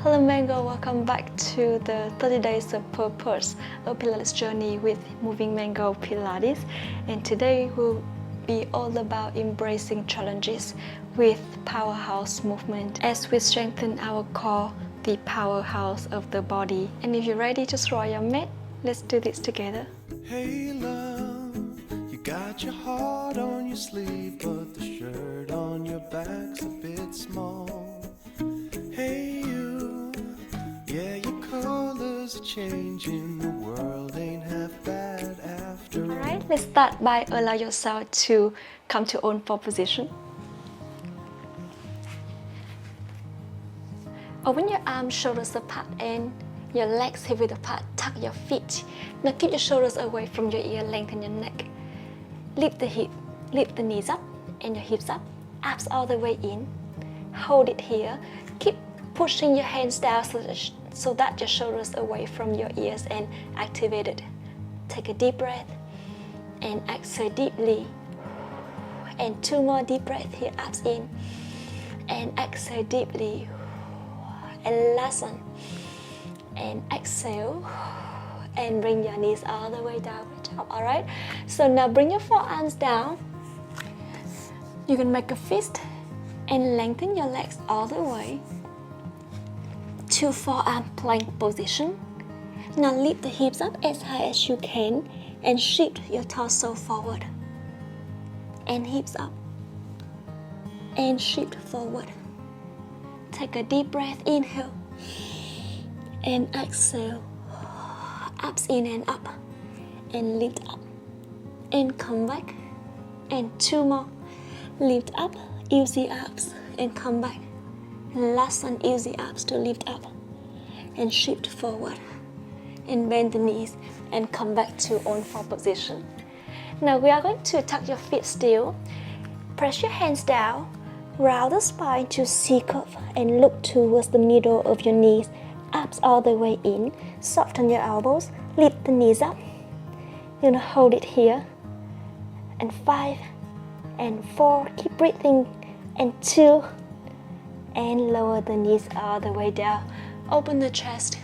Hello Mango, welcome back to the 30 Days of Purpose, a Pilates journey with Moving Mango Pilates. And today will be all about embracing challenges with powerhouse movement as we strengthen our core, the powerhouse of the body. And if you're ready to throw your mat, let's do this together. Hey love, you got your heart on your sleeve, but the shirt on your back's a bit small. Hey you, yeah, your colors are changing, the world ain't half bad after all. Alright, let's start by allow yourself to come to own four position. Open your arms, shoulders apart, and your legs hip width apart. Tuck your feet. Now keep your shoulders away from your ear, lengthen your neck. Lift the knees up and your hips up. Abs all the way in. Hold it here. Keep pushing your hands down so that your shoulders away from your ears and activated. Take a deep breath and exhale deeply. And two more deep breaths here. Abs in and exhale deeply. And last one. And exhale and bring your knees all the way down. Good job. Alright, so now bring your forearms down. You can make a fist and lengthen your legs all the way to forearm plank position. Now lift the hips up as high as you can and shift your torso forward and hips up and shift forward. Take a deep breath, inhale and exhale. Abs in and up and lift up and come back and two more. Lift up, use the abs and come back. And last one, use the abs to lift up and shift forward and bend the knees and come back to own four position. Now we are going to tuck your feet still. Press your hands down, round the spine to C curve and look towards the middle of your knees. Abs all the way in, soften your elbows, lift the knees up. You're gonna hold it here. And 5 and 4, keep breathing. And 2, and lower the knees all the way down. Open the chest,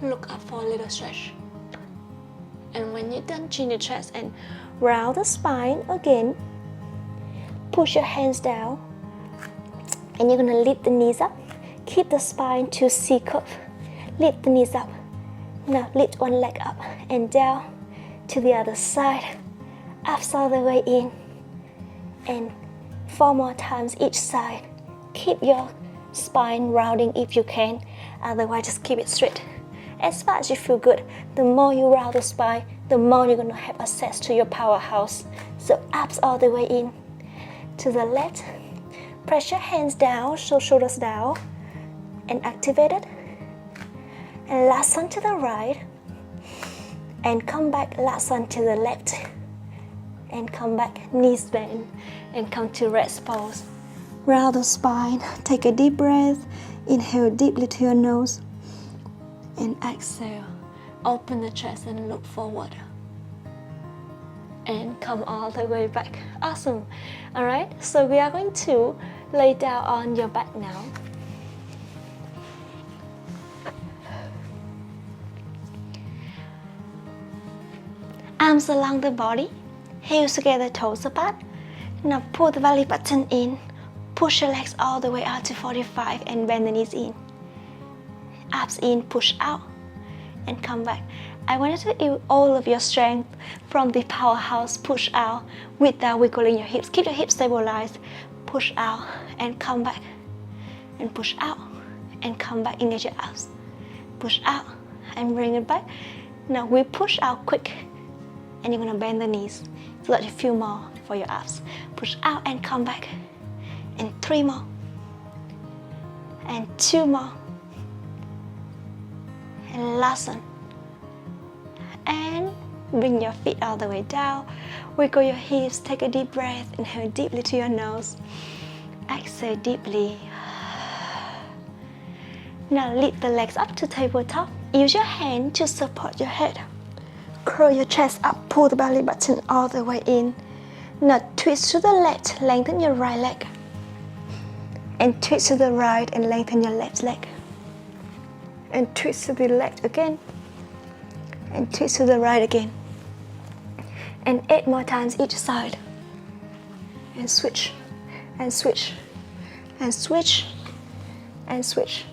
look up for a little stretch. And when you're done, chin your chest and round the spine again. Push your hands down. And you're gonna lift the knees up. Keep the spine to C curve. Lift the knees up. Now lift one leg up and down to the other side. Abs all the way in. And 4 more times each side. Keep your spine rounding if you can. Otherwise, just keep it straight. As far as you feel good, the more you round the spine, the more you're gonna have access to your powerhouse. So abs all the way in. To the left. Press your hands down, shoulders down. And activate it. And last one to the right. And come back, last one to the left. And come back, knees bend. And come to rest pose. Round the spine, take a deep breath. Inhale deeply to your nose. And exhale. Open the chest and look forward. And come all the way back. Awesome. Alright, so we are going to lay down on your back now. Arms along the body, heels together, toes apart. Now pull the belly button in, push your legs all the way out to 45 and bend the knees in. Abs in, push out and come back. I want you to use all of your strength from the powerhouse, push out without wiggling your hips. Keep your hips stabilized, push out and come back. And push out and come back, engage your abs. Push out and bring it back. Now we push out quick. And you're gonna bend the knees so that you feel more for your abs. Push out and come back. And 3 more. And 2 more. And last one. And bring your feet all the way down. Wiggle your hips, take a deep breath. Inhale deeply to your nose. Exhale deeply. Now lift the legs up to tabletop. Use your hand to support your head. Curl your chest up, pull the belly button all the way in. Now twist to the left, lengthen your right leg. And twist to the right and lengthen your left leg. And twist to the left again. And twist to the right again. And 8 more times each side. And switch, and switch, and switch, and switch.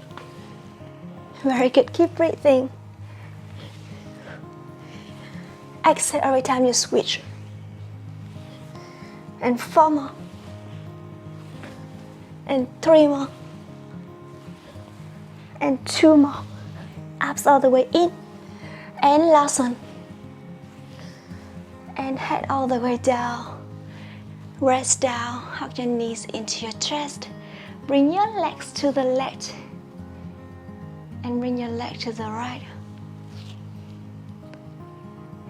Very good, keep breathing. Exhale every time you switch. And 4 more. And 3 more. And 2 more. Abs all the way in. And last one. And head all the way down. Rest down, hug your knees into your chest. Bring your legs to the left. And bring your leg to the right.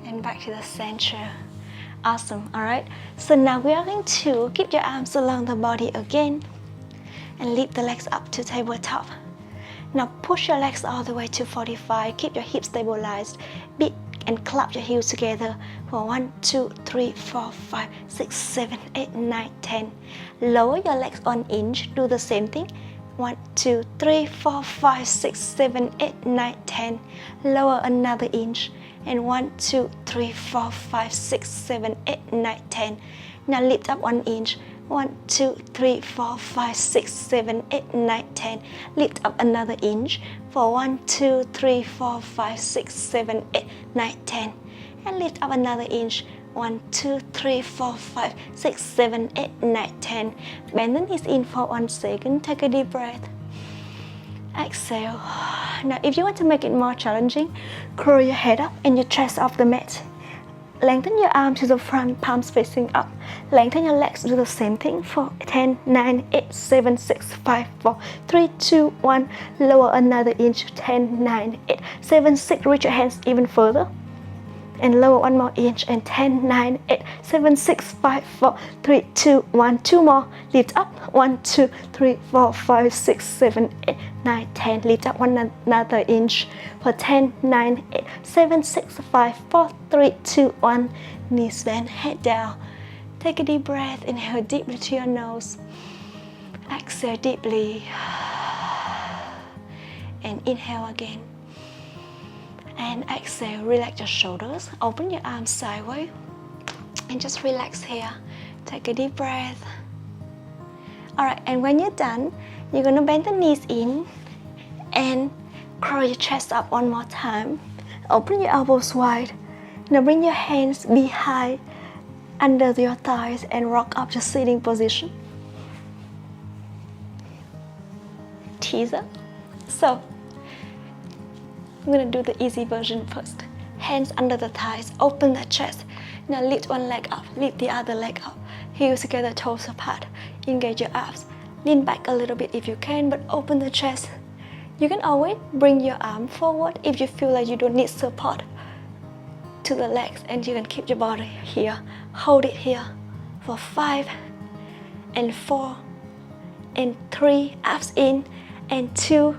And back to the center. Awesome, alright? So now we are going to keep your arms along the body again. And lift the legs up to tabletop. Now push your legs all the way to 45. Keep your hips stabilized. Beat and clap your heels together for 1, 2, 3, 4, 5, 6, 7, 8, 9, 10. Lower your legs 1 inch. Do the same thing. 1, 2, 3, 4, 5, 6, 7, 8, 9, 10. Lower another inch. And 1, 2, 3, 4, 5, 6, 7, 8, 9, 10. Now lift up 1 inch. 1, 2, 3, 4, 5, 6, 7, 8, 9, 10. Lift up another inch for 1, 2, 3, 4, 5, 6, 7, 8, 9, 10. And lift up another inch. 1, 2, 3, 4, 5, 6, 7, 8, 9, 10. Bend the knees in for 1 second. Take a deep breath. Exhale. Now if you want to make it more challenging, curl your head up and your chest off the mat. Lengthen your arm to the front, palms facing up. Lengthen your legs, do the same thing for 10, 9, 8, 7, 6, 5, 4, 3, 2, 1. Lower another inch, 10, 9, 8, 7, 6. Reach your hands even further. And lower 1 more inch, and 10, 9, 8, 7, 6, 5, 4, 3, 2, 1. 2 more. Lift up. 1, 2, 3, 4, 5, 6, 7, 8, 9, 10. Lift up another inch for 10, 9, 8, 7, 6, 5, 4, 3, 2, 1. Knees bend, head down. Take a deep breath. Inhale deeply to your nose. Exhale deeply. And inhale again. And exhale, relax your shoulders. Open your arms sideways. And just relax here. Take a deep breath. Alright, and when you're done, you're going to bend the knees in and curl your chest up 1 more time. Open your elbows wide. Now bring your hands behind under your thighs and rock up to sitting position. Teaser. So, I'm going to do the easy version first. Hands under the thighs, open the chest. Now lift 1 leg up, lift the other leg up. Heels together, toes apart. Engage your abs. Lean back a little bit if you can, but open the chest. You can always bring your arm forward if you feel like you don't need support to the legs, and you can keep your body here. Hold it here for 5 and 4 and 3. Abs in, and 2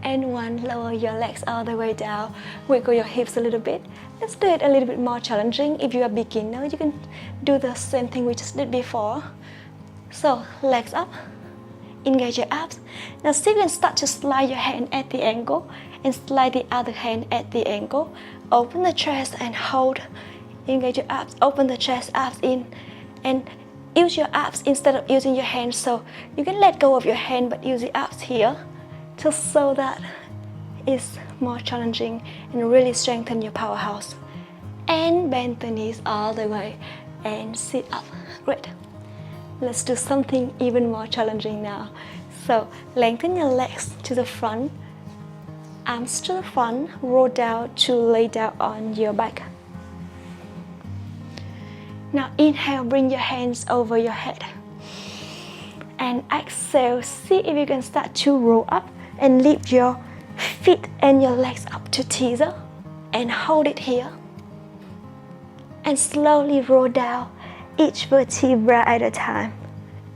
and 1. Lower your legs all the way down. Wiggle your hips a little bit. Let's do it a little bit more challenging. If you are a beginner, you can do the same thing we just did before. So legs up, engage your abs. Now see if you can start to slide your hand at the ankle and slide the other hand at the ankle. Open the chest and hold. Engage your abs. Open the chest, abs in, and use your abs instead of using your hands. So you can let go of your hand but use the abs here, just so that it's more challenging and really strengthen your powerhouse. And bend the knees all the way and sit up. Great. Let's do something even more challenging now. So lengthen your legs to the front, arms to the front, roll down to lay down on your back. Now inhale, bring your hands over your head. And exhale, see if you can start to roll up and lift your feet and your legs up to teaser and hold it here. And slowly roll down each vertebra at a time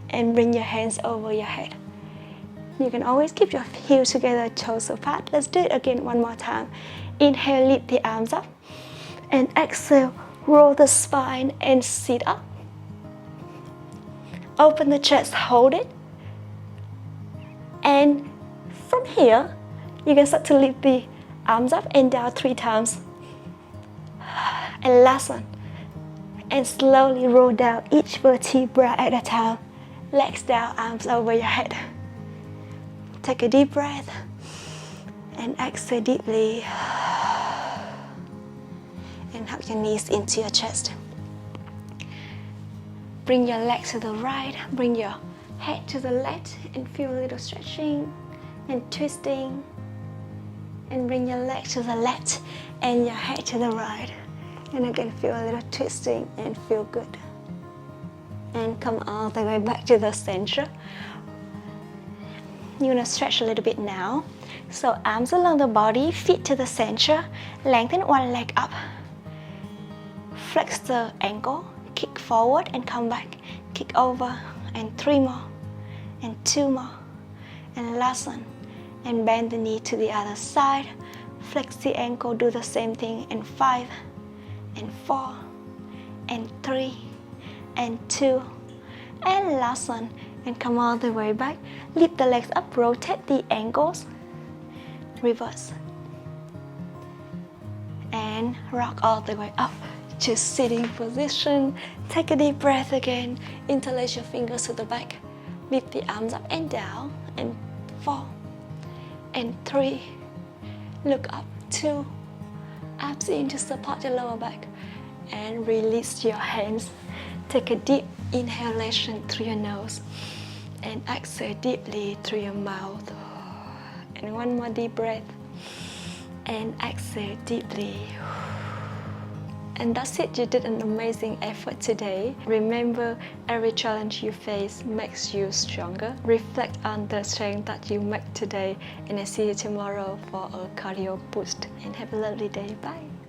and bring your hands over your head. You can always keep your heels together, toes apart. Let's do it again 1 more time. Inhale, lift the arms up, and exhale, roll the spine and sit up. Open the chest, hold it. And from here, you can start to lift the arms up and down 3 times. And last one. And slowly roll down each vertebra at a time. Legs down, arms over your head. Take a deep breath and exhale deeply. And hug your knees into your chest. Bring your legs to the right, bring your head to the left, and feel a little stretching and twisting. And bring your legs to the left and your head to the right. And again, feel a little twisting and feel good. And come all the way back to the center. You're gonna stretch a little bit now. So arms along the body, feet to the center, lengthen one leg up. Flex the ankle, kick forward and come back. Kick over, and 3 more, and 2 more. And last one. And bend the knee to the other side. Flex the ankle, do the same thing, and 5, and 4, and 3, and 2, and last one. And come all the way back. Lift the legs up, rotate the ankles, reverse. And rock all the way up to sitting position. Take a deep breath again. Interlace your fingers to the back. Lift the arms up and down, and 4, and 3, look up, 2, abs in to support your lower back, and release your hands. Take a deep inhalation through your nose, and exhale deeply through your mouth. And one more deep breath, and exhale deeply. And that's it, you did an amazing effort today. Remember, every challenge you face makes you stronger. Reflect on the strength that you make today, and I see you tomorrow for a cardio boost. And have a lovely day. Bye.